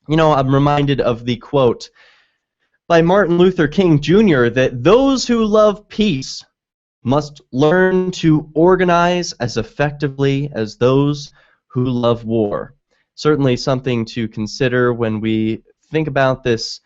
I'm reminded of the quote by Martin Luther King Jr. that those who love peace must learn to organize as effectively as those who love war. Certainly something to consider when we think about this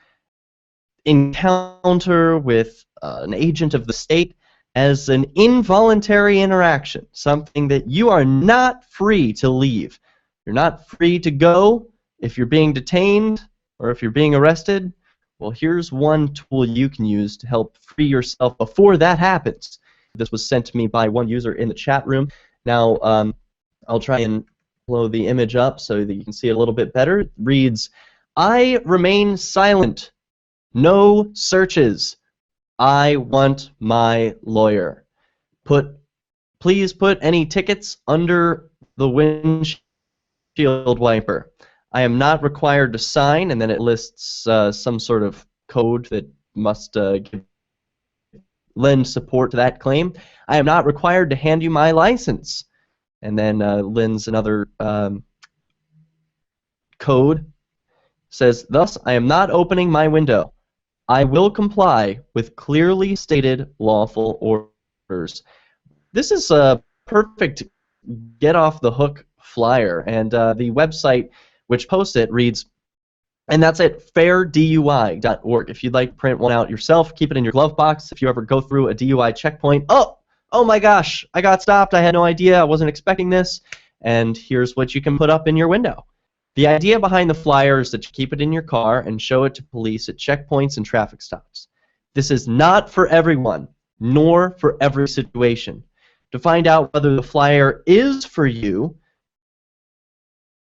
encounter with an agent of the state as an involuntary interaction, something that you are not free to leave. You're not free to go if you're being detained or if you're being arrested. Well, here's one tool you can use to help free yourself before that happens. This was sent to me by one user in the chat room. Now, I'll try and blow the image up so that you can see it a little bit better. It reads, "I remain silent. No searches. I want my lawyer. Please put any tickets under the windshield wiper. I am not required to sign," and then it lists some sort of code that must lend support to that claim. "I am not required to hand you my license." And then lends another code. Says, "Thus, I am not opening my window. I will comply with clearly stated lawful orders." This is a perfect get-off-the-hook flyer, and the website which posts it reads, and that's at fairdui.org. If you'd like to print one out yourself, keep it in your glove box. If you ever go through a DUI checkpoint, oh my gosh, I got stopped, I had no idea, I wasn't expecting this, and here's what you can put up in your window. The idea behind the flyer is that you keep it in your car and show it to police at checkpoints and traffic stops. This is not for everyone, nor for every situation. To find out whether the flyer is for you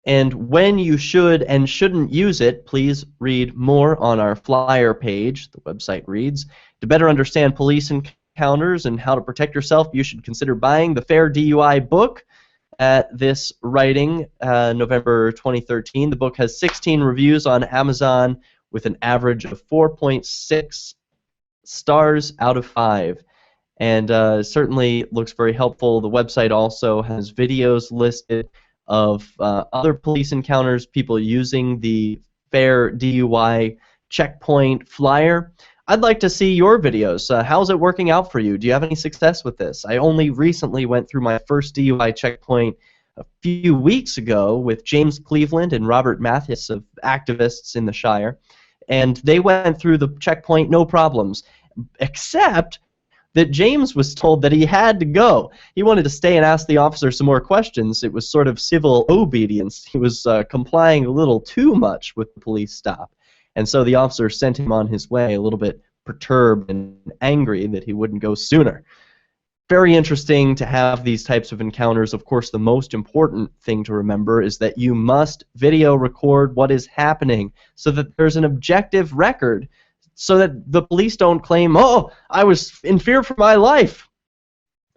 and when you should and shouldn't use it, please read more on our flyer page, the website reads. To better understand police encounters and how to protect yourself, you should consider buying the Fair DUI book. At this writing, November 2013, the book has 16 reviews on Amazon with an average of 4.6 stars out of 5. And certainly looks very helpful. The website also has videos listed of other police encounters, people using the Fair DUI checkpoint flyer. I'd like to see your videos. How's it working out for you? Do you have any success with this? I only recently went through my first DUI checkpoint a few weeks ago with James Cleveland and Robert Mathis of activists in the Shire, and they went through the checkpoint no problems, except that James was told that he had to go. He wanted to stay and ask the officer some more questions. It was sort of civil obedience. He was complying a little too much with the police stop. And so the officer sent him on his way, a little bit perturbed and angry that he wouldn't go sooner. Very interesting to have these types of encounters. Of course, the most important thing to remember is that you must video record what is happening so that there's an objective record, so that the police don't claim, "Oh, I was in fear for my life."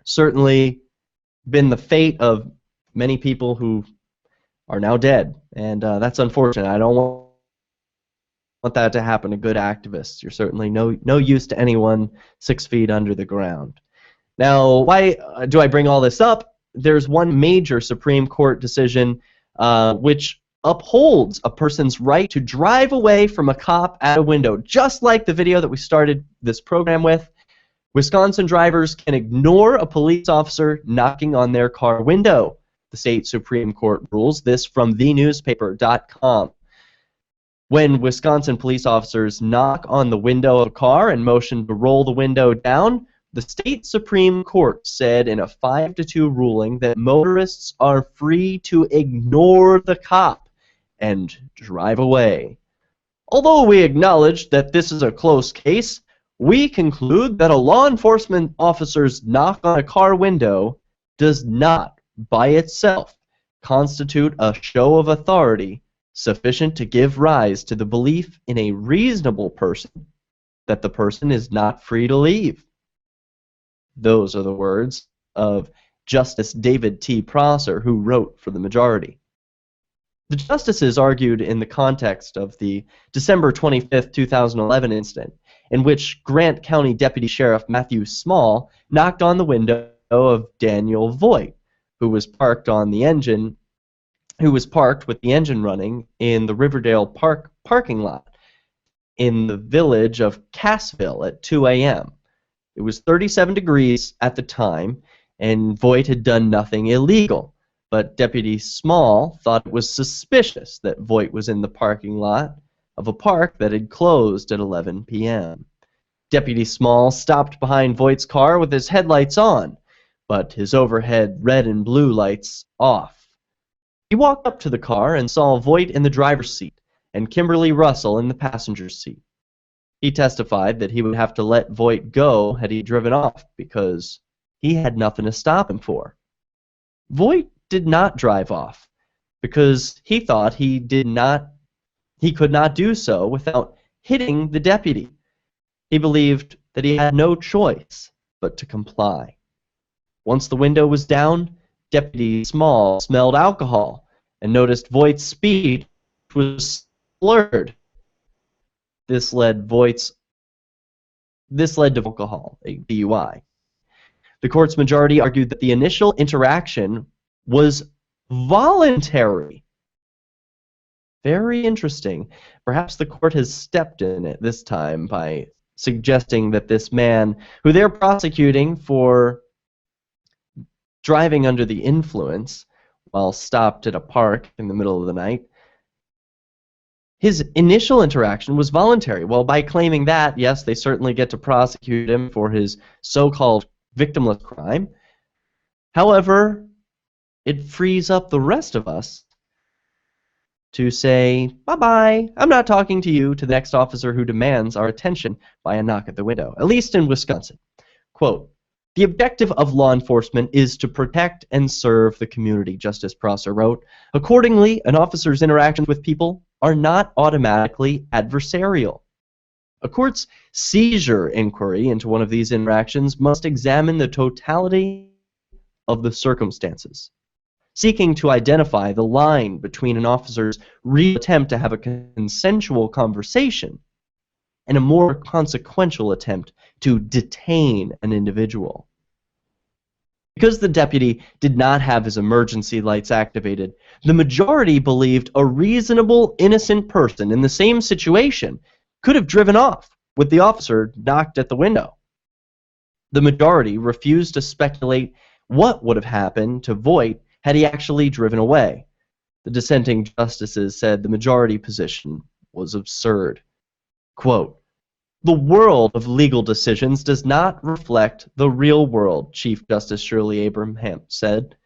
Certainly been the fate of many people who are now dead, and that's unfortunate. I don't want that to happen to good activists. You're certainly no use to anyone 6 feet under the ground. Now, why do I bring all this up? There's one major Supreme Court decision which upholds a person's right to drive away from a cop at a window, just like the video that we started this program with. Wisconsin drivers can ignore a police officer knocking on their car window. The state Supreme Court rules this from thenewspaper.com. When Wisconsin police officers knock on the window of a car and motion to roll the window down, the state Supreme Court said in a 5-2 ruling that motorists are free to ignore the cop and drive away. Although we acknowledge that this is a close case, we conclude that a law enforcement officer's knock on a car window does not, by itself, constitute a show of authority sufficient to give rise to the belief in a reasonable person that the person is not free to leave. Those are the words of Justice David T. Prosser, who wrote for the majority. The justices argued in the context of the December 25, 2011 incident, in which Grant County Deputy Sheriff Matthew Small knocked on the window of Daniel Voigt, who was parked on the engine who was parked with the engine running in the Riverdale Park parking lot in the village of Cassville at 2 a.m. It was 37 degrees at the time, and Voight had done nothing illegal. But Deputy Small thought it was suspicious that Voight was in the parking lot of a park that had closed at 11 p.m. Deputy Small stopped behind Voight's car with his headlights on, but his overhead red and blue lights off. He walked up to the car and saw Voight in the driver's seat and Kimberly Russell in the passenger seat. He testified that he would have to let Voight go had he driven off because he had nothing to stop him for. Voight did not drive off because he thought he could not do so without hitting the deputy. He believed that he had no choice but to comply. Once the window was down, Deputy Small smelled alcohol and noticed Voight's speech was slurred. This led to alcohol, a DUI. The court's majority argued that the initial interaction was voluntary. Very interesting. Perhaps the court has stepped in it this time by suggesting that this man, who they're prosecuting for driving under the influence while stopped at a park in the middle of the night, his initial interaction was voluntary. Well, by claiming that, yes, they certainly get to prosecute him for his so-called victimless crime. However, it frees up the rest of us to say, bye-bye, I'm not talking to you, to the next officer who demands our attention by a knock at the window, at least in Wisconsin. Quote, "The objective of law enforcement is to protect and serve the community," Justice Prosser wrote. "Accordingly, an officer's interactions with people are not automatically adversarial. A court's seizure inquiry into one of these interactions must examine the totality of the circumstances, seeking to identify the line between an officer's real attempt to have a consensual conversation and a more consequential attempt to detain an individual." Because the deputy did not have his emergency lights activated, the majority believed a reasonable, innocent person in the same situation could have driven off with the officer knocked at the window. The majority refused to speculate what would have happened to Voight had he actually driven away. The dissenting justices said the majority position was absurd. Quote, "The world of legal decisions does not reflect the real world," Chief Justice Shirley Abraham said.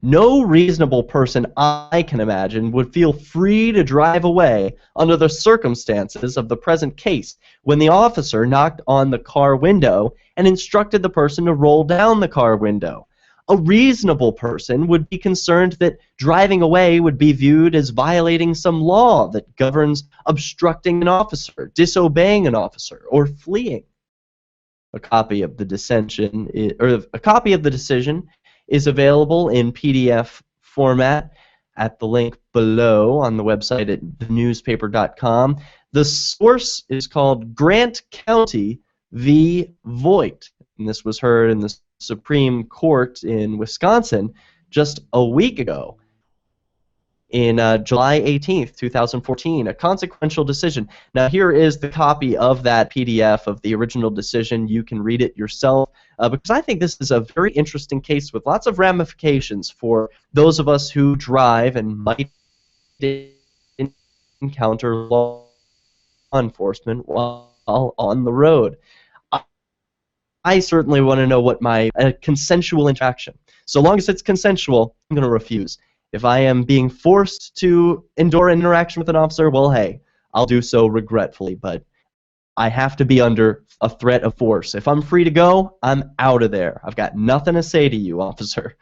"No reasonable person I can imagine would feel free to drive away under the circumstances of the present case when the officer knocked on the car window and instructed the person to roll down the car window. A reasonable person would be concerned that driving away would be viewed as violating some law that governs obstructing an officer, disobeying an officer, or fleeing." A copy of the decision is available in PDF format at the link below on the website at thenewspaper.com. The source is called Grant County v. Voight, and this was heard in the Supreme Court in Wisconsin just a week ago, in July 18th, 2014, a consequential decision. Now here is the copy of that PDF of the original decision. You can read it yourself, because I think this is a very interesting case with lots of ramifications for those of us who drive and might encounter law enforcement while on the road. I certainly want to know what my consensual interaction. So long as it's consensual, I'm going to refuse. If I am being forced to endure an interaction with an officer, well, hey, I'll do so regretfully, but I have to be under a threat of force. If I'm free to go, I'm out of there. I've got nothing to say to you, officer.